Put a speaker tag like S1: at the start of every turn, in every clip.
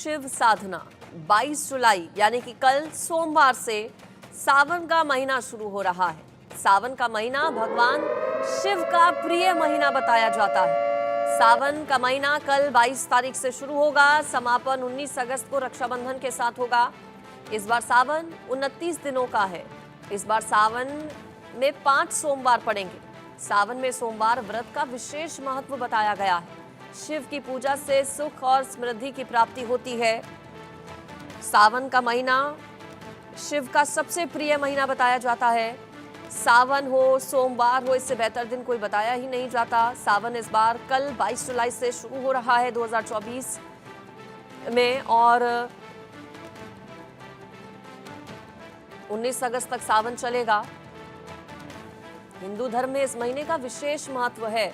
S1: शिव साधना 22 जुलाई यानी कि कल सोमवार से सावन का महीना शुरू हो रहा है। सावन का महीना भगवान शिव का प्रिय महीना बताया जाता है। सावन का महीना कल 22 तारीख से शुरू होगा। समापन 19 अगस्त को रक्षाबंधन के साथ होगा। इस बार सावन 29 दिनों का है। इस बार सावन में 5 सोमवार पड़ेंगे। सावन में सोमवार व्रत का विशेष महत्व बताया गया है। शिव की पूजा से सुख और समृद्धि की प्राप्ति होती है। सावन का महीना शिव का सबसे प्रिय महीना बताया जाता है। सावन हो, सोमवार हो, इससे बेहतर दिन कोई बताया ही नहीं जाता। सावन इस बार कल 22 जुलाई से शुरू हो रहा है 2024 में और 19 अगस्त तक सावन चलेगा। हिंदू धर्म में इस महीने का विशेष महत्व है।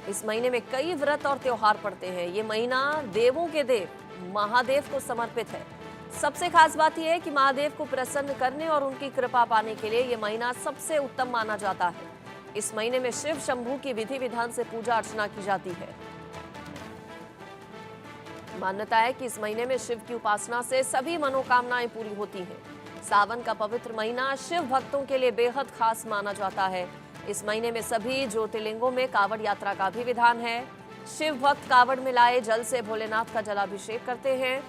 S1: इस महीने में कई व्रत और त्योहार पड़ते हैं। ये महीना देवों के देव महादेव को समर्पित है। सबसे खास बात यह है कि महादेव को प्रसन्न करने और उनकी कृपा पाने के लिए यह महीना सबसे उत्तम माना जाता है। इस महीने में शिव शंभू की विधि विधान से पूजा अर्चना की जाती है। मान्यता है कि इस महीने में शिव की उपासना से सभी मनोकामनाएं पूरी होती हैं। सावन का पवित्र महीना शिव भक्तों के लिए बेहद खास माना जाता है। इस महीने में सभी ज्योतिर्लिंगों में कावड़ यात्रा का भी विधान है। शिव भक्त कावड़ में लाए जल से भोलेनाथ का जलाभिषेक करते हैं।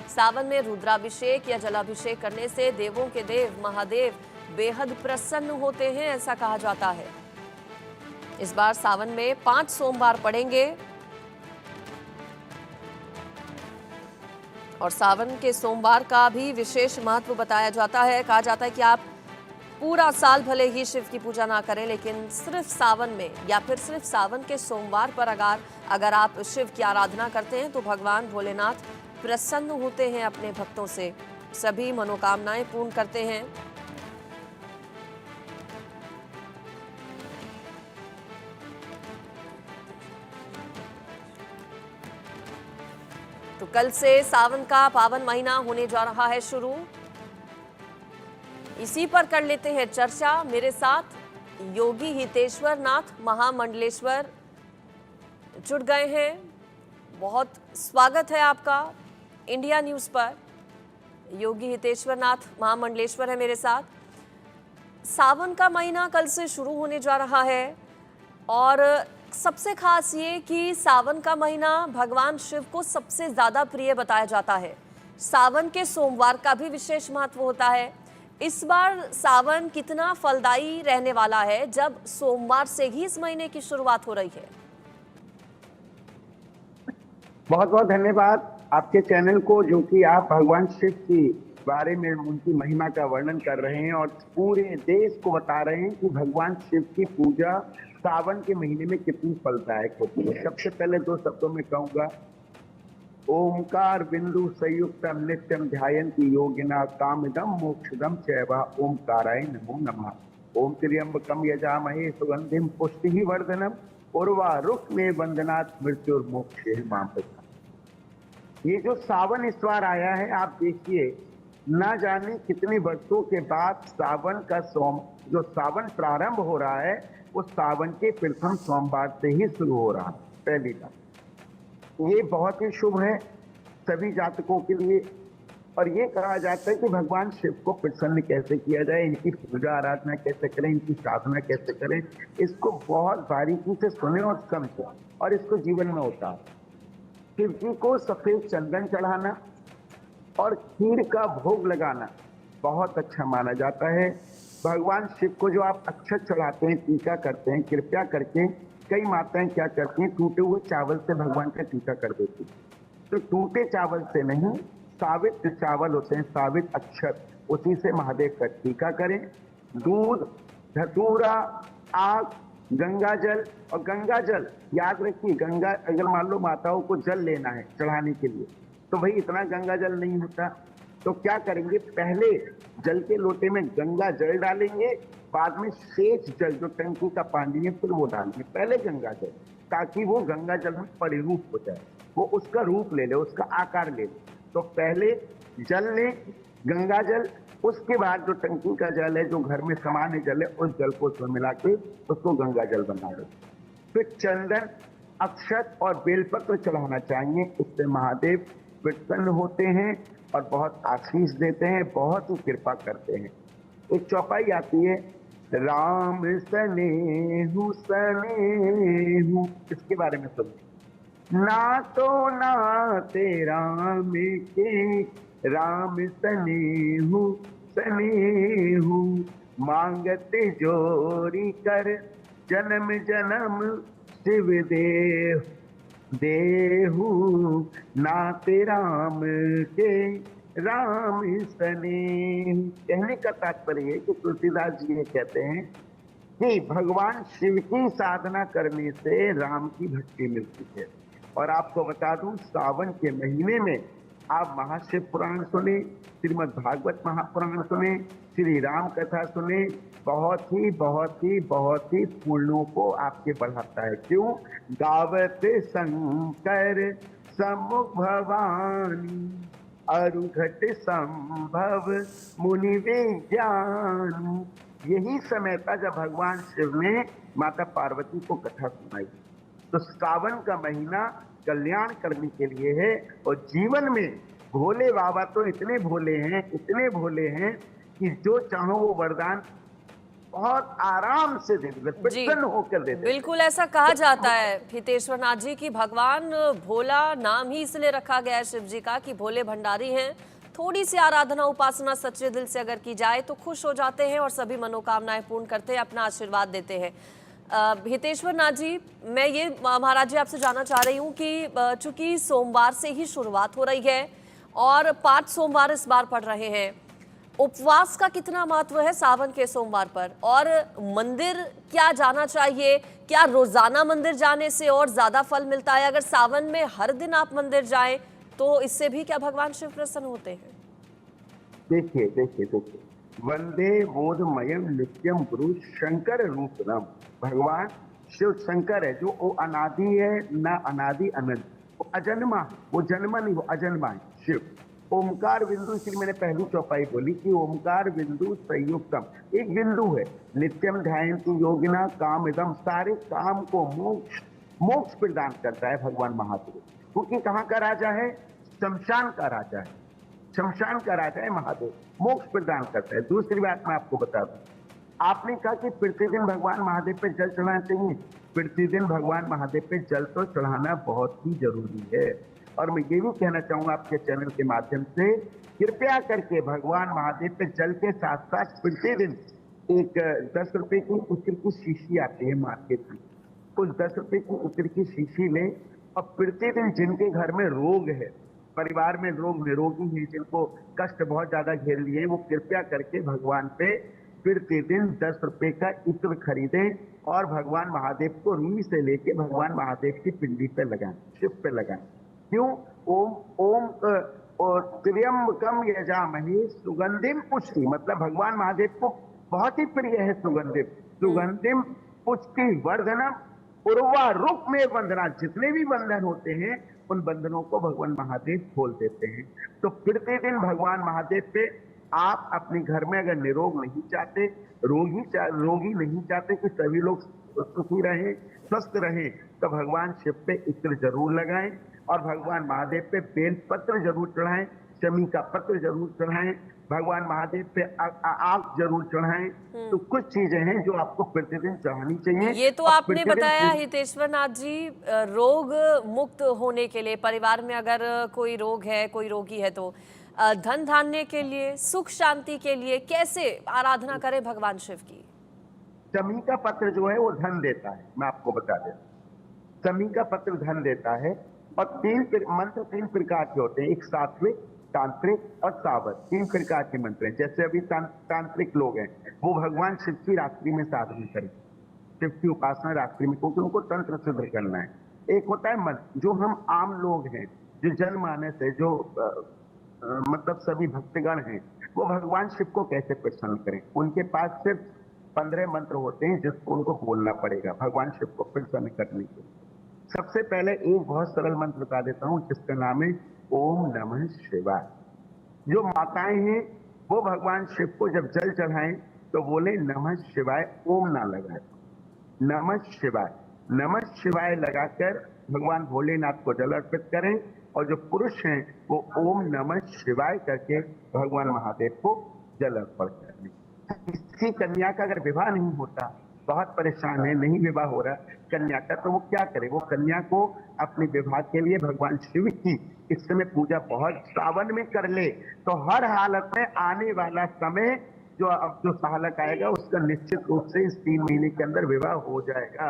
S1: सावन में रुद्राभिषेक या जलाभिषेक करने से देवों के देव महादेव बेहद प्रसन्न होते हैं, ऐसा कहा जाता है। इस बार सावन में 5 सोमवार पड़ेंगे और सावन के सोमवार का भी विशेष महत्व बताया जाता है। कहा जाता है कि आप पूरा साल भले ही शिव की पूजा ना करें, लेकिन सिर्फ सावन में या फिर सिर्फ सावन के सोमवार पर अगर आप शिव की आराधना करते हैं तो भगवान भोलेनाथ प्रसन्न होते हैं अपने भक्तों से, सभी मनोकामनाएं पूर्ण करते हैं। तो कल से सावन का पावन महीना होने जा रहा है शुरू। इसी पर कर लेते हैं चर्चा। मेरे साथ योगी हितेश्वर नाथ महामंडलेश्वर जुड़ गए हैं। बहुत स्वागत है आपका इंडिया न्यूज पर। योगी हितेश्वर नाथ महामंडलेश्वर है मेरे साथ। सावन का महीना कल से शुरू होने जा रहा है और सबसे खास ये कि सावन का महीना भगवान शिव को सबसे ज्यादा प्रिय बताया जाता है। सावन के सोमवार का भी विशेष महत्व होता है। इस बार सावन कितना फलदायी रहने वाला है जब सोमवार से ही इस महीने की शुरुआत हो रही है?
S2: बहुत बहुत धन्यवाद आपके चैनल को, जो कि आप भगवान शिव के बारे में उनकी महिमा का वर्णन कर रहे हैं और पूरे देश को बता रहे हैं कि भगवान शिव की पूजा सावन के महीने में कितनी फलदायक होती है। सबसे पहले 2 शब्दों में कहूंगा, ओमकार बिंदु संयुक्तम नित्यम ध्यायन्ति योगिना कामदम मोक्षदम चैव ओमकाराय नमो नमः। ओम त्र्यंबकम यजामहे सुगंधिम पुष्टिः वर्धनम उर्वारुकमेव वंदनात् मृत्युर्मोक्षे मामृतम्। ये जो सावन इस बार आया है, आप देखिए, ना जाने कितने वर्षों के बाद सावन का जो सावन प्रारंभ हो रहा है वो सावन के प्रथम सोमवार से ही शुरू हो रहा है। पहली बात, ये बहुत ही शुभ है सभी जातकों के लिए। और ये कहा जाता है कि भगवान शिव को प्रसन्न कैसे किया जाए, इनकी पूजा आराधना कैसे करें, इनकी साधना कैसे करें, इसको बहुत बारीकी से सुने और समझें और इसको जीवन में उतारें। शिव जी को सफेद चंदन चढ़ाना और खीर का भोग लगाना बहुत अच्छा माना जाता है। भगवान शिव को जो आप अक्षत चढ़ाते हैं, टीका करते हैं, कृपया करके कई माताएं क्या करती हैं, टूटे हुए चावल से भगवान का टीका कर देती हैं। तो टूटे चावल से नहीं, सावित चावल होते हैं, सावित अक्षत, उसी से महादेव का टीका करें। दूध, धतूरा, आग, गंगा जल। और गंगा जल याद रखिए, गंगा अगर मान लो माताओं को जल लेना है चढ़ाने के लिए तो भाई इतना गंगा जल नहीं होता, तो क्या करेंगे, पहले जल के लोटे में गंगा जल डालेंगे, बाद में शेष जल जो टंकी का पानी है फिर वो डालेंगे। पहले गंगा जल, ताकि वो गंगा जल में परिरूप हो जाए, वो उसका रूप ले ले, उसका आकार ले ले। तो पहले जल ले, गंगा जल, उसके बाद जो टंकी का जल है, जो घर में सामान्य जल है, उस जल को उसमें मिला के उसको गंगा जल बना दो। फिर चंदन, अक्षत और बेलपत्र चढ़ाना चाहिए। इससे महादेव प्रसन्न होते हैं और बहुत आशीष देते हैं, बहुत ही कृपा करते हैं। एक चौपाई आती है, राम सनेहु सनेहु, इसके बारे में सुनिए। ना तो नाते राम के, राम सनेहु सनेहु, मांगते जोरी कर जन्म जन्म शिव देव देहु, नाते राम के राम सनेहु। कहने का तात्पर्य है कि तुलसीदास जी ये कहते हैं कि भगवान शिव की साधना करने से राम की भक्ति मिलती है। और आपको बता दूं, सावन के महीने में आप महाशिव पुराण सुने, श्रीमद् भागवत महापुराण सुने, श्री राम कथा सुने, बहुत ही बहुत ही बहुत ही पुण्यों को आपके बढ़ाता है। क्यों? गावत शंकर सम्मुख भवानी, अरुघट संभव मुनि विज्ञान। यही समय था जब भगवान शिव ने माता पार्वती को कथा सुनाई। तो सावन का महीना कल्याण करने के लिए है। और जीवन में भोले बाबा तो इतने भोले हैं, इतने भोले हैं कि जो चाहो वो वरदान बहुत आराम से दे देते, प्रसन्न होकर दे देते।
S1: बिल्कुल ऐसा कहा जाता है हितेश्वर नाथ जी कि भगवान भोला नाम ही इसलिए रखा गया है शिव जी का कि भोले भंडारी हैं। थोड़ी सी आराधना उपासना सच्चे दिल से अगर की जाए तो खुश हो जाते हैं और सभी मनोकामनाएं पूर्ण करते हैं, अपना आशीर्वाद देते हैं। हितेश्वर नाथ जी, मैं ये महाराज जी आपसे जानना चाह रही हूँ कि चूंकि सोमवार से ही शुरुआत हो रही है और 5 सोमवार इस बार पड़ रहे हैं, उपवास का कितना महत्व है सावन के सोमवार पर, और मंदिर क्या जाना चाहिए? क्या रोजाना मंदिर जाने से और ज्यादा फल मिलता है? अगर सावन में हर दिन आप मंदिर जाएं तो इससे भी क्या भगवान शिव प्रसन्न होते हैं?
S2: देखिए देखिए देखिए, वंदे बोधमयम नित्यम गुरु शंकर रूपम। भगवान शिव शंकर है, जो वो अनादि है, ना अनादि अनंत, वो अजन्मा, वो जन्मा नहीं, वो अजन्मा है शिव। ओमकार बिंदु, इसलिए मैंने पहली चौपाई बोली कि ओमकार बिंदु संयुक्तम, एक बिंदु है। नित्यम ध्यायन्ति योगिना काम इदम, सारे काम को मोक्ष प्रदान करता है भगवान महादेव। क्योंकि कहाँ का राजा है? शमशान का राजा है, शमशान का राजा है महादेव, मोक्ष प्रदान करता है। दूसरी बात मैं आपको बता दूं, आपने कहा कि प्रतिदिन भगवान महादेव पे जल चढ़ाना चाहिए। प्रतिदिन भगवान महादेव पे जल तो चढ़ाना बहुत ही जरूरी है। और मैं ये भी कहना चाहूंगा आपके चैनल के माध्यम से, कृपया करके भगवान महादेव पे जल के साथ साथ प्रतिदिन एक 10 रुपए की उत्तर की शीशी आती है मार्केट में, उस 10 रुपए की उत्तर की शीशी लें और प्रतिदिन जिनके घर में रोग है, परिवार में लोग निरोगी हैं, जिनको कष्ट बहुत ज्यादा घेर लिए, वो कृपया करके भगवान पे प्रतिदिन 10 रुपए का इत्र खरीदें और भगवान महादेव को रुई से लेके भगवान महादेव की पिंडी पे लगाएं, शिव पे लगाएं। क्यों? ओम ओम त्र्यंबकम यजामहे सुगंधिम पुष्टि, मतलब भगवान महादेव को बहुत ही प्रिय है सुगंधिम पुष्टि वर्धनम उर्वा रूप में बंधना। जितने भी बंधन होते हैं उन बंधनों को भगवान महादेव खोल देते हैं। तो प्रतिदिन भगवान महादेव पे आप अपने घर में अगर निरोग नहीं चाहते, रोगी नहीं चाहते कि सभी लोग सुखी रहें, स्वस्थ रहें, तो भगवान शिव पे इत्र जरूर लगाएं और भगवान महादेव पे बेल पत्र जरूर चढ़ाएं, शमी का पत्र जरूर चढ़ाएं, भगवान महादेव पे आग जरूर चढ़ाएं। तो कुछ चीजें हैं जो आपको प्रतिदिन चढ़ानी चाहिए।
S1: ये तो आपने बताया हितेश्वर नाथ जी, रोग मुक्त होने के लिए, परिवार में अगर कोई रोग है, कोई रोगी है, तो धन धान्य के लिए, सुख शांति के लिए कैसे आराधना करें भगवान शिव की?
S2: शमी का पत्र जो है वो धन देता है, मैं आपको बता देता। शमी का पत्र धन देता है। और मंत्र 3 प्रकार के होते हैं, एक सात्विक, तांत्रिक और सावध, 3 प्रकार के मंत्र हैं। जैसे अभी तांत्रिक लोग हैं, वो भगवान शिव की रात्रि में साधना करें, शिव की उपासना रात्रि में, क्योंकि उनको तंत्र सिद्ध करना है। एक होता है मंत्र, जो हम आम लोग हैं, जो जनमानस है, जो मतलब सभी भक्तगण हैं, वो भगवान शिव को कैसे प्रसन्न करें। उनके पास सिर्फ 15 मंत्र होते हैं जिसको उनको बोलना पड़ेगा भगवान शिव को प्रसन्न करने के लिए। सबसे पहले एक बहुत सरल मंत्र बता देता हूं जिसका नाम है ओम नमः शिवाय। जो माताएं हैं वो भगवान शिव को जब जल चढ़ाएं तो बोले नमः शिवाय, ओम ना लगाए, नमः शिवाय। नमः शिवाय लगाकर भगवान भोलेनाथ को जल अर्पित करें। और जो पुरुष हैं वो ओम नमः शिवाय करके भगवान महादेव को जल अर्पण करें। किसी कन्या का अगर विवाह नहीं होता, बहुत परेशान है, नहीं विवाह हो रहा कन्या का, तो वो क्या करे? वो कन्या को अपने विवाह के लिए भगवान शिव की इस समय पूजा बहुत सावन में कर ले, तो हर हालत में आने वाला समय जो अब जो सालक आएगा उसका निश्चित रूप से इस 3 महीने के अंदर विवाह हो जाएगा।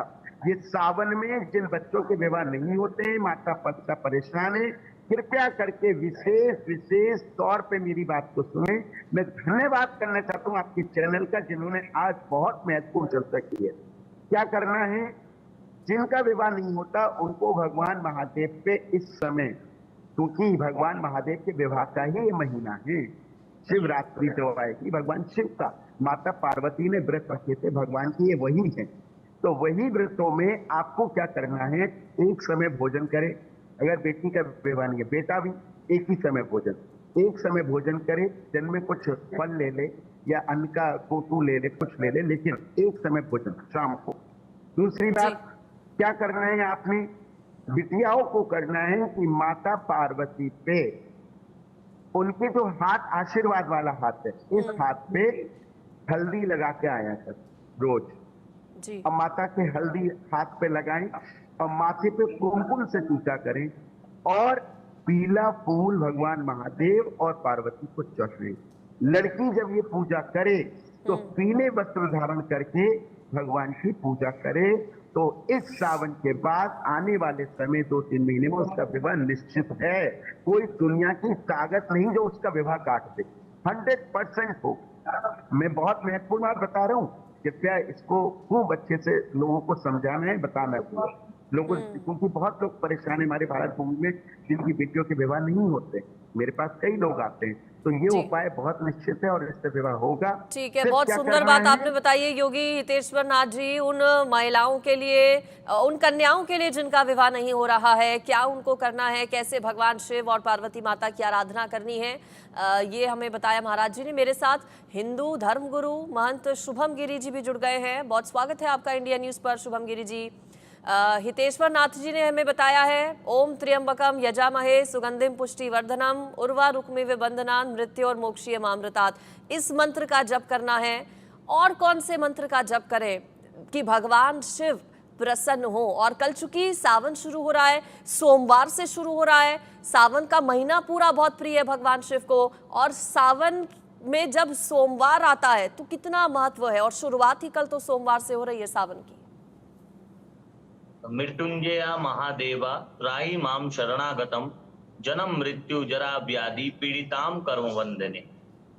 S2: ये सावन में जिन बच्चों के विवाह नहीं होते हैं, माता पिता परेशान है, कृपया करके विशेष तौर पे मेरी बात को सुने। मैं धन्यवाद करना चाहता हूँ आपके चैनल का, जिन्होंने आज बहुत महत्वपूर्ण चर्चा की है। क्या करना है? जिनका विवाह नहीं होता उनको भगवान महादेव पे इस समय, क्योंकि भगवान महादेव के विवाह का ही ये महीना है, शिवरात्रि जो आएगी भगवान शिव का, माता पार्वती ने व्रत रखे थे भगवान की, ये वही है। तो वही व्रतों में आपको क्या करना है? एक समय भोजन करें। अगर बेटी का विवाह नहीं है, बेटा भी एक ही समय भोजन, एक समय भोजन करे। दिन में कुछ फल ले ले या अन्न का कोटू ले ले, कुछ ले ले, लेकिन एक समय भोजन शाम को। दूसरी बात क्या करना है? आपने बिटियाओं को करना है कि माता पार्वती पे उनके जो हाथ आशीर्वाद वाला हाथ है, इस हाथ पे हल्दी लगा के आया कर रोज।
S1: जी।
S2: अब माता के हल्दी हाथ पे लगाएं और माथे पे कुमकुम से टीका करें और पीला फूल भगवान महादेव और पार्वती को चढ़ाएं। लड़की जब ये पूजा करे तो पीले वस्त्र धारण करके भगवान की पूजा करे, तो इस सावन के बाद आने वाले समय 2-3 महीने में उसका विवाह निश्चित है। कोई दुनिया की ताकत नहीं जो उसका विवाह काट दे, 100% हो। मैं बहुत महत्वपूर्ण बात बता रहा हूँ, कृपया इसको खूब अच्छे से लोगों को समझाना है, बताना है लोगों, क्योंकि बहुत लोग परेशान है हमारे भारत भूमि में जिनकी बेटियों के विवाह नहीं होते। मेरे पास कई लोग आते हैं, तो ये उपाय बहुत निश्चित है और इससे विवाह होगा।
S1: ठीक है, बहुत सुंदर बात आपने बताई है योगी हितेश्वर नाथ जी। उन महिलाओं के लिए, उन कन्याओं के लिए जिनका विवाह नहीं हो रहा है, क्या उनको करना है, कैसे भगवान शिव और पार्वती माता की आराधना करनी है, ये हमें बताया महाराज जी ने। मेरे साथ हिंदू धर्मगुरु महंत शुभम गिरी जी भी जुड़ गए हैं। बहुत स्वागत है आपका इंडिया न्यूज पर शुभम गिरी जी। हितेश्वर नाथ जी ने हमें बताया है ओम त्र्यंबकम यजामहे सुगंधिम पुष्टिवर्धनम उर्वा रुक्मिव बंधनान मृत्यु और मोक्षीय मामृतात्, इस मंत्र का जप करना है। और कौन से मंत्र का जप करें कि भगवान शिव प्रसन्न हो? और कल चूंकि सावन शुरू हो रहा है, सोमवार से शुरू हो रहा है, सावन का महीना पूरा बहुत प्रिय है भगवान शिव को, और सावन में जब सोमवार आता है तो कितना महत्व है, और शुरुआत ही कल तो सोमवार से हो रही है सावन की।
S3: मृत्युंजया महादेवा त्राही माम शरणागतम जन्म मृत्यु जरा व्याधि पीड़िताम कर्म वंदने।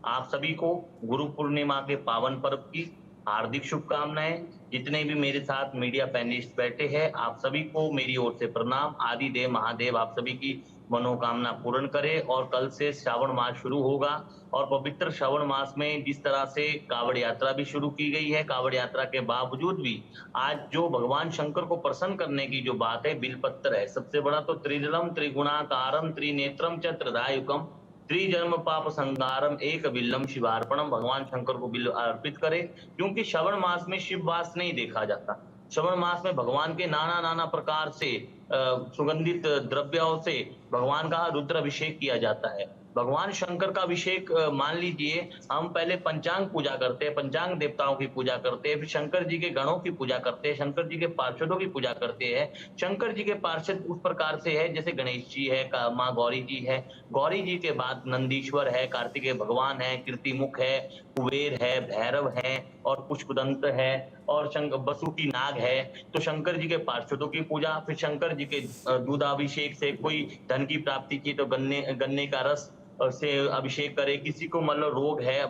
S3: आप सभी को गुरु पूर्णिमा के पावन पर्व की हार्दिक शुभकामनाएं। जितने भी मेरे साथ मीडिया पैनलिस्ट बैठे हैं, आप सभी को मेरी ओर से प्रणाम। आदिदेव महादेव आप सभी की मनोकामना पूर्ण करे। और कल से श्रावण मास शुरू होगा और पवित्र श्रावण मास में जिस तरह से कावड़ यात्रा भी शुरू की गई है, कावड़ यात्रा के बावजूद भी आज जो भगवान शंकर को प्रसन्न करने की जो बात है, बिलपत्र है। सबसे बड़ा तो त्रिजलम त्रिगुणाकारम त्रिनेत्रम च त्रिदायुकम त्रिजन्म पाप संगारम एक बिल्लम शिवार्पणम। भगवान शंकर को बिल अर्पित करे, क्योंकि श्रावण मास में शिव वास नहीं देखा जाता। श्रावण मास में भगवान के नाना प्रकार से सुगंधित द्रव्यों से भगवान का रुद्र अभिषेक किया जाता है। भगवान शंकर का अभिषेक मान लीजिए, हम पहले पंचांग पूजा करते हैं, पंचांग देवताओं की पूजा करते हैं, फिर शंकर जी के गणों की पूजा करते हैं, शंकर जी के पार्षदों की पूजा करते हैं। शंकर जी के पार्षद उस प्रकार से है जैसे गणेश जी है, माँ गौरी जी है, गौरी जी के बाद नंदीश्वर है, कार्तिकेय भगवान है, कीर्तिमुख है, कुबेर है, भैरव है और पुष्पदंत है और बसुकी नाग है। तो शंकर जी के पार्षदों की पूजा, फिर शंकर जी के दूधाभिषेक से कोई धन की प्राप्ति की तो गन्ने का रस से अभिषेक करे। किसी को मतलब रोग है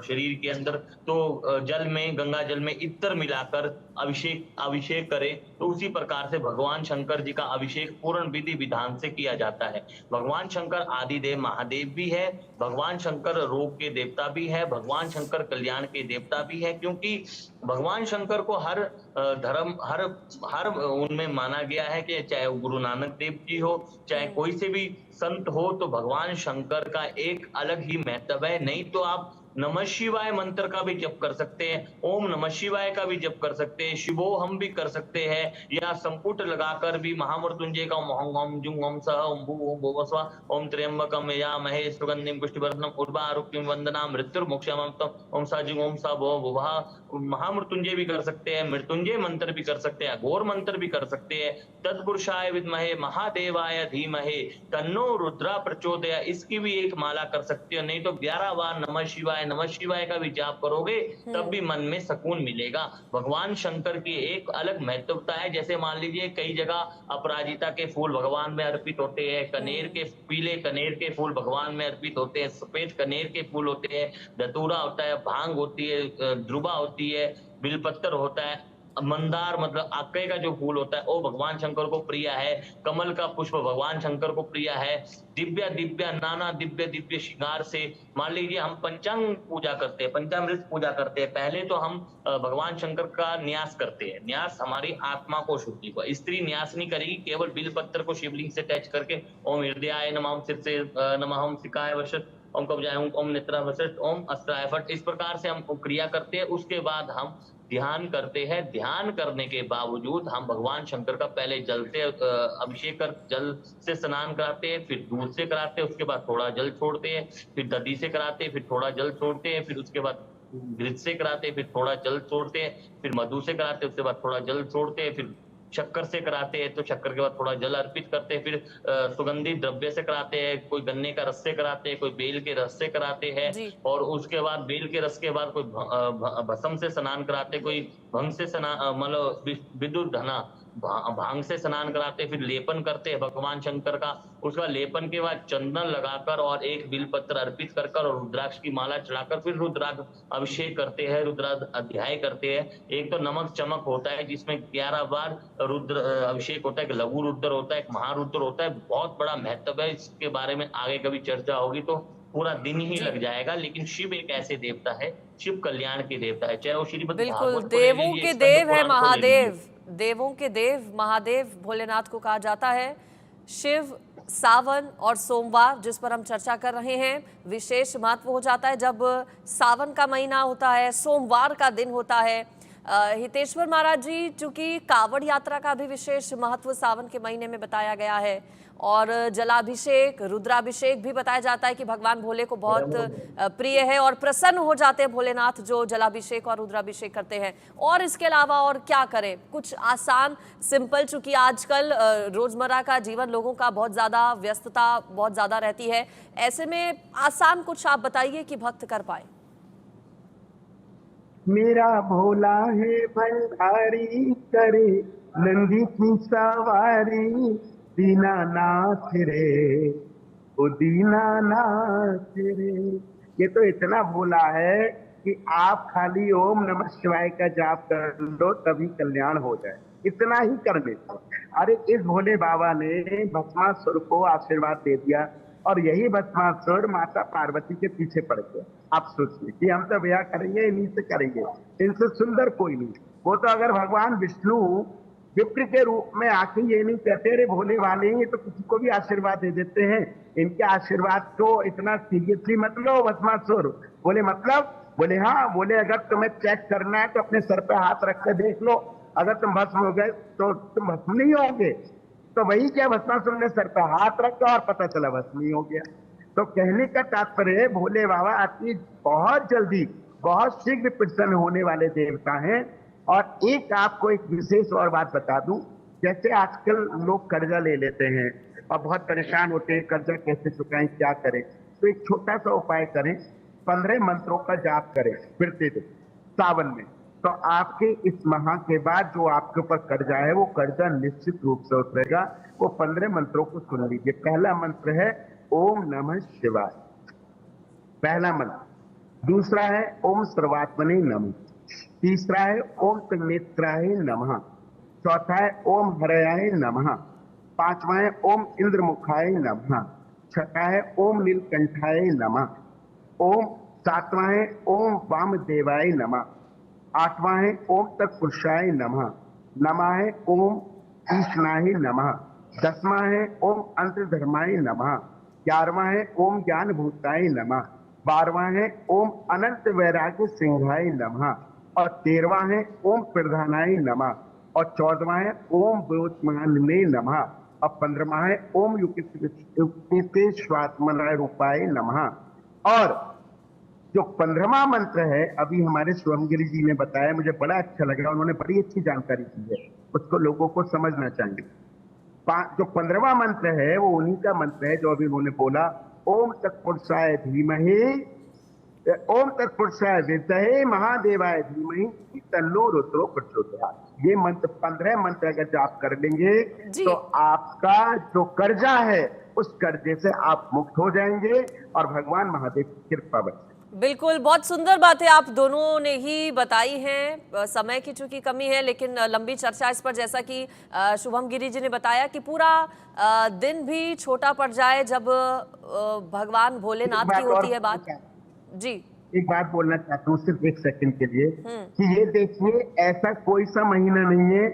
S3: शरीर के अंदर तो जल में, गंगा जल में इत्र मिलाकर अभिषेक करे। तो उसी प्रकार से भगवान शंकर जी का अभिषेक पूर्ण विधि विधान से किया जाता है। भगवान शंकर आदिदेव महादेव भी है, भगवान शंकर रोग के देवता भी है, भगवान शंकर कल्याण के देवता भी है, क्योंकि भगवान शंकर को हर धर्म हर उनमें माना गया है कि चाहे गुरु नानक देव जी हो, चाहे कोई से भी संत हो, तो भगवान शंकर का एक अलग ही महत्व है। नहीं तो आप नमः शिवाय मंत्र का भी जप कर सकते हैं, ओम नमः शिवाय का भी जप कर सकते हैं, शिवोहम भी कर सकते हैं, या संपुट लगाकर भी महामृत्युंजय का ओम ओम जुं ओम सह ओम भू ओम भुवः स्वः ओम त्र्यंबकम यजामहे सुगंधिं पुष्टिवर्धनम उर्वारुक्मिं वंदना मृत्युर्मोक्षामृतम् ओम सा जुं ओम सा भो भुवः। महामृत्युंजय भी कर सकते हैं, मृत्युंजय मंत्र भी कर सकते हैं, घोर मंत्र भी कर सकते हैं, तत्पुरुषाय विद्महे महादेवाय धीमहि तन्नो रुद्रा प्रचोदयात्, इसकी भी एक माला कर सकते हो। नहीं तो 11 बार नमः शिवाय का भी जाप करोगे तब भी मन में सुकून मिलेगा। भगवान शंकर की एक अलग महत्वता है। जैसे मान लीजिए कई जगह अपराजिता के फूल भगवान में अर्पित होते हैं, कनेर के पीले कनेर के फूल भगवान में अर्पित होते हैं, सफेद कनेर के फूल होते हैं, धतूरा होता है, भांग होती है, ध्रुवा होती है, बिलपत्र होता है, मंदार मतलब आके का जो फूल होता है वो भगवान शंकर को प्रिय है, कमल का पुष्प भगवान शंकर को प्रिय है। दिव्य दिव्य नाना दिव्य दिव्य श्रृंगार से मान लीजिए हम पंचांग पूजा करते हैं, पंचामृत पूजा करते हैं। पहले तो हम भगवान शंकर का न्यास करते हैं, न्यास हमारी आत्मा को शुद्धि को, स्त्री न्यास नहीं करेगी, केवल बिलपत्र को शिवलिंग से टच करके ओम हृदयाय नमः, ओम सिर से नमः, ओम सिकाय वशत, ओम कब्जाय, ओम नेत्रा वशत, ओम अस्त्राय फट, इस प्रकार से हम क्रिया करते हैं। उसके बाद हम ध्यान करते हैं। ध्यान करने के बावजूद हम भगवान शंकर का पहले जल से अभिषेक कर जल से स्नान कराते हैं, फिर दूध से कराते हैं, उसके बाद थोड़ा जल छोड़ते हैं, फिर दधी से कराते हैं, फिर थोड़ा जल छोड़ते हैं, फिर उसके बाद घृत से कराते हैं, फिर थोड़ा जल छोड़ते हैं, फिर मधु से कराते हैं, उसके बाद थोड़ा जल छोड़ते हैं, फिर शक्कर से कराते हैं तो शक्कर के बाद थोड़ा जल अर्पित करते हैं, फिर सुगंधित द्रव्य से कराते हैं, कोई गन्ने का रस से कराते हैं, कोई बेल के रस से कराते हैं,
S1: जी।
S3: और उसके बाद बेल के रस के बाद कोई भस्म से स्नान कराते, कोई भंग से स्नान मतलब विद्युत धना भांग से स्नान कराते, फिर लेपन करते हैं भगवान शंकर का। उसका लेपन के बाद चंदन लगाकर और एक बिलपत्र अर्पित कर कर और रुद्राक्ष की माला चढ़ाकर फिर रुद्राक्ष अभिषेक करते हैं, रुद्राक्ष अध्याय करते हैं। एक तो नमक चमक होता है जिसमें 11 बार रुद्र अभिषेक होता है, एक लघु रुद्र होता है, एक महारुद्र होता है। बहुत बड़ा महत्व है, इसके बारे में आगे कभी चर्चा होगी तो पूरा दिन ही लग जाएगा। लेकिन शिव एक ऐसे देवता है, शिव कल्याण के देवता है, चाहे वो श्रीमद्
S1: बिल्कुल,
S3: भागवत को ले
S1: देवों
S3: लीजिए,
S1: के
S3: स्कंद
S1: देव है
S3: पुराण को ले लीजिए।
S1: महादेव, देवों के देव महादेव भोलेनाथ को कहा जाता है। शिव, सावन और सोमवार जिस पर हम चर्चा कर रहे हैं, विशेष महत्व हो जाता है जब सावन का महीना होता है, सोमवार का दिन होता है। हितेश्वर महाराज जी, चूंकि कावड़ यात्रा का भी विशेष महत्व सावन के महीने में बताया गया है और जलाभिषेक, रुद्राभिषेक भी बताया जाता है कि भगवान भोले को बहुत प्रिय है और प्रसन्न हो जाते हैं भोलेनाथ जो जलाभिषेक और रुद्राभिषेक करते हैं। और इसके अलावा और क्या करें, कुछ आसान सिंपल, चूंकि आजकल रोजमर्रा का जीवन लोगों का बहुत ज्यादा व्यस्तता बहुत ज्यादा रहती है, ऐसे में आसान कुछ आप बताइए कि भक्त कर पाए।
S2: मेरा भोला है भंडारी, करे नंदी की सवारी, दीनानाथ रे, ओ दीनानाथ रे। ये तो इतना भोला है कि आप खाली ओम नमः शिवाय का जाप कर लो तभी कल्याण हो जाए, इतना ही कर लेता। अरे इस भोले बाबा ने भस्मासुर को आशीर्वाद दे दिया और यही भस्मासुर माता पार्वती के पीछे पड़ गया। आप सोचिए कि हम तो ब्याह करेंगे, इन्हीं से करेंगे, इनसे सुंदर कोई नहीं। वो तो अगर भगवान विष्णु विप्र के रूप में आके ये नहीं कहते रे भोले वाले ये तो किसी को भी आशीर्वाद दे देते हैं, इनके आशीर्वाद को इतना सीरियसली मत लो भस्मासुर। बोले मतलब, बोले हाँ, बोले अगर तुम्हें चेक करना है तो अपने सर पे हाथ रख के देख लो, अगर तुम भस्म हो गए तो तुम भस्म नहीं होगे। तो वही क्या, भस्मासुर ने सर पे हाथ रखा और पता चला भस्म नहीं हो गया। तो कहने का तात्पर्य भोले बाबा आपकी बहुत जल्दी बहुत शीघ्र प्रसन्न होने वाले देवता हैं। और एक आपको एक विशेष और बात बता दूं, जैसे आजकल लोग कर्जा ले लेते हैं और बहुत परेशान होते हैं, कर्जा कैसे चुकाएं, क्या करें। तो एक छोटा सा उपाय करें, 15 मंत्रों का जाप करें प्रतिदिन सावन में, तो आपके इस माह के बाद जो आपके ऊपर कर्जा है वो कर्जा निश्चित रूप से उतरेगा। वो 15 मंत्रों को सुन लीजिए। पहला मंत्र है ओम नमः शिवाय, पहला मंत्र। दूसरा है ओम सर्वात्मने नमः। तीसरा है ओम त्रिनेत्राय नमः। चौथा है ओम हरयाय नमः। पांचवा है ओम इंद्रमुखाय नमः। छठा है ओम नीलकंठाय नमः। ओम सातवां है ओम वामदेवाय नमः। आठवां है ओम तत्पुरुषाय नमः। नववां है ओम ईशनाय नमः। 10वां है ओम अंतर्धर्माय नमः। 11वां है ओम ज्ञानभूताय नमः। 12वां है ओम अनंत वैराग्य सिंहाय नमः और 13वां है ओम प्रधानाय नमः और 14वां है ओम व्योतमानने नमः और 15वां है ओम युक्तेश्वात्मनाय रूपाय नमः। और जो 15वां मंत्र है अभी हमारे शुभमगिरी जी ने बताया, मुझे बड़ा अच्छा लगा, उन्होंने बड़ी अच्छी जानकारी दी है, उसको लोगों को समझना चाहिए। जो 15वां मंत्र है वो उन्हीं का मंत्र है जो अभी उन्होंने बोला, ओम तत्पुरुषाय धीमहि, ओम तत्पुरुषाय विद्महे महादेवाय धीमहि तन्नो रुद्रो प्रचोदयात्। ये मंत्र 15 मंत्र अगर जाप कर लेंगे
S1: जी।
S2: तो आपका जो कर्जा है उस कर्जे से आप मुक्त हो जाएंगे और भगवान महादेव की कृपा बनेगी।
S1: बिल्कुल, बहुत सुंदर बातें आप दोनों ने ही बताई हैं। समय की चूंकि कमी है, लेकिन लंबी चर्चा इस पर, जैसा कि शुभम गिरी जी ने बताया कि पूरा दिन भी छोटा पड़ जाए जब भगवान भोलेनाथ की होती है बात। जी।
S2: एक बात बोलना चाहता हूँ सिर्फ एक सेकंड के लिए कि ये देखिए, ऐसा कोई सा महीना नहीं है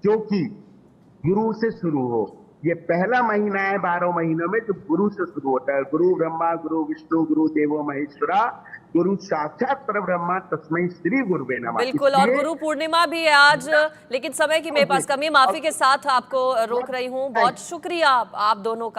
S2: जो कि गुरु से शुरू हो। ये पहला महीना है 12 महीनों में जो गुरु से शुरू होता है। गुरु ब्रह्मा गुरु विष्णु गुरु देवो महेश्वरा, गुरु साक्षात परब्रह्मा तस्मै श्री गुरुवे नमः।
S1: बिल्कुल, और गुरु पूर्णिमा भी है आज, लेकिन समय की मेरे पास कमी, माफी के साथ आपको रोक रही हूँ। बहुत शुक्रिया आप दोनों का।